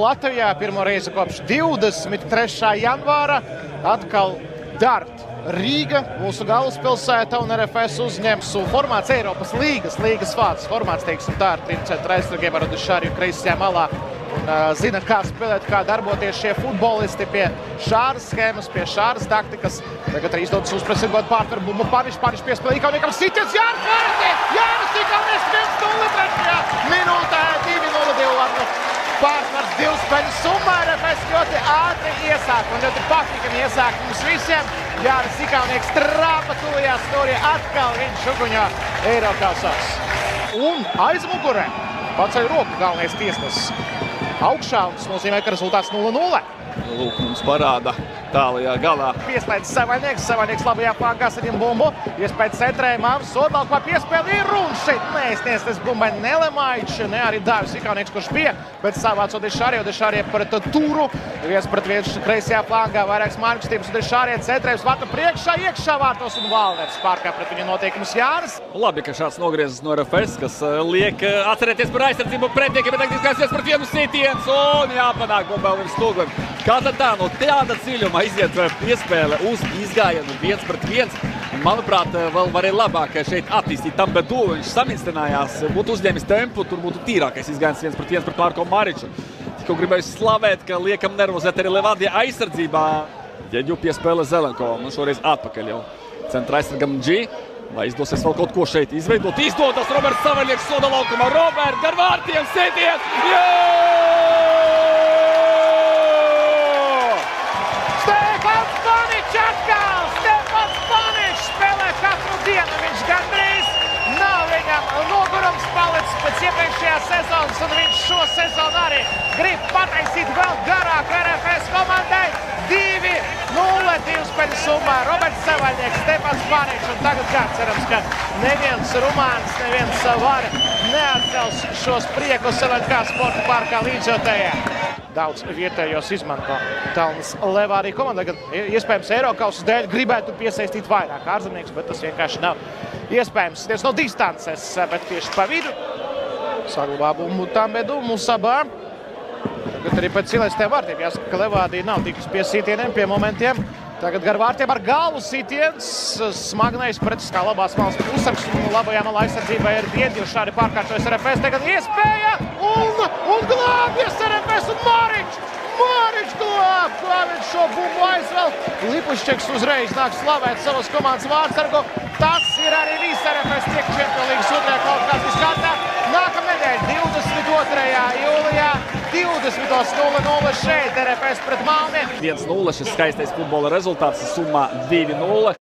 Latvijā pirmo reizi kopš 23. janvāra atkal dart Rīga, mūsu galvaspilsēta, un RFS uzņems formāts Eiropas līgas vārds. Formāts, teiksim tā, ar 3 centra aizsargiem ar Dešāriju kreisajā malā. Un zina, kā spēlēt, kā darboties šie futbolisti pie šāras schēmas, pie šāras taktikas. Tagad arī izdodas uzpresingot pārtveru bumbu Panišs piespēlē Ikauniekam sitiens, Jānis Vārti! Jānis Ikaunieks 1-0 trešajā minūtē, 2-0 pārsvars 2 spēļu summā. RFS ļoti ātri iesāk un ļoti patīkami iesāk mums visiem. Jānis Ikaunieks trāpa tuvajā stūrī, atkal viņš uguņā Eirokausās. Un aiz mugurē paceļ roku galvenais tiesnesis augšā, un tas nozīmē, ka rezultāts 0-0. Lūk, mums parāda tālajā galā. Pieslēdz Savaļnieks labajā flangā saņem bumbu. Iespēja centrējumam, Sodlaukā piespēle ir un šeit neizsniedzis bumbai ne Lemaičs, ne arī Dāvis Ikaunieks, kurš bija, bet savācot Dešāriju pret Turu. 1-1 kreisajā flangā, vairākas mārkstības un Dešāriju centrējums vārtu priekšā, iekšā vārtos un Valners pārkāp pret viņa noteikumus Jānis. Labi, ka šāds nogriezas no RFS, kas liek atcerēties par aizsardzību pretniekiem, bet taktiskais 1-1 sitiens un jāpanāk bumbai virs stūglim. Kā tad tā no tāda dziļuma iziet piespēle uz izgājienu 1-1? Manuprāt, vēl varēja labāk šeit attīstīt Tambedu. Viņš saminstinājās, būtu uzņēmis tempu, tur būtu tīrākais izgājiens 1-1 pret Marko Mariču. Tikko gribēju slavēt, ka liekam nervozēt arī Levandija aizsardzībā. Ģeģu piespēle Zelenkovam, un šoreiz atpakaļ jau centra aizsargam G. Vai izdosies vēl kaut ko šeit izveidot? Izdodas Roberts Savaļnieks soda laukumā. Roberts gar vārtiem sitiens! Stefans Panišs spēlē katru dienu, viņš gandrīz nav viņam nogurums palicis pēc iepriekšējā sezonas, un viņš šo sezonu arī grib pataisīt vēl garāk RFS komandai. 2-0, 2 spēļu summā, Roberts Savaļnieks, Stefans Panišs, un tagad kā cerams, ka neviens rumāns, neviens var neatcels šos priekus LNK sporta parkā līdzjotējā. Daudz vietējos izmanto Talnas Levādija komanda, gan iespējams Eirokausas dēļ gribētu piesaistīt vairāk ārzemnieks, bet tas vienkārši nav iespējams. Tieši no distances, bet tieši pa vidu saglabā bumbu Tambedu Musabā. Tagad arī pēc cilēstiem vārtiem jāsaka, ka Levādija nav tikus pie sitieniem, pie momentiem. Tagad gar vārtiem ar galvu sitiens, smagnējs pret kā labās malas pusargs, un labajā malā aizsardzībai ir diedi, jo šādi pārkārtojas RFS. Tagad iespēja un glābjas RFS un Māriņš glāb viņš šo bumbu aizvēl. Lipušķeks uzreiz nāk slavēt savas komandas vārdsargu. Tas ir arī viss RFS tiek Čempionlīgas otrajā kvalifikācijas kārtā. Nākamnedēļ 22. jūlijā 20:00 šeit RFS pret Malni. 1-0 šis skaistais futbola rezultāts summā 2-0.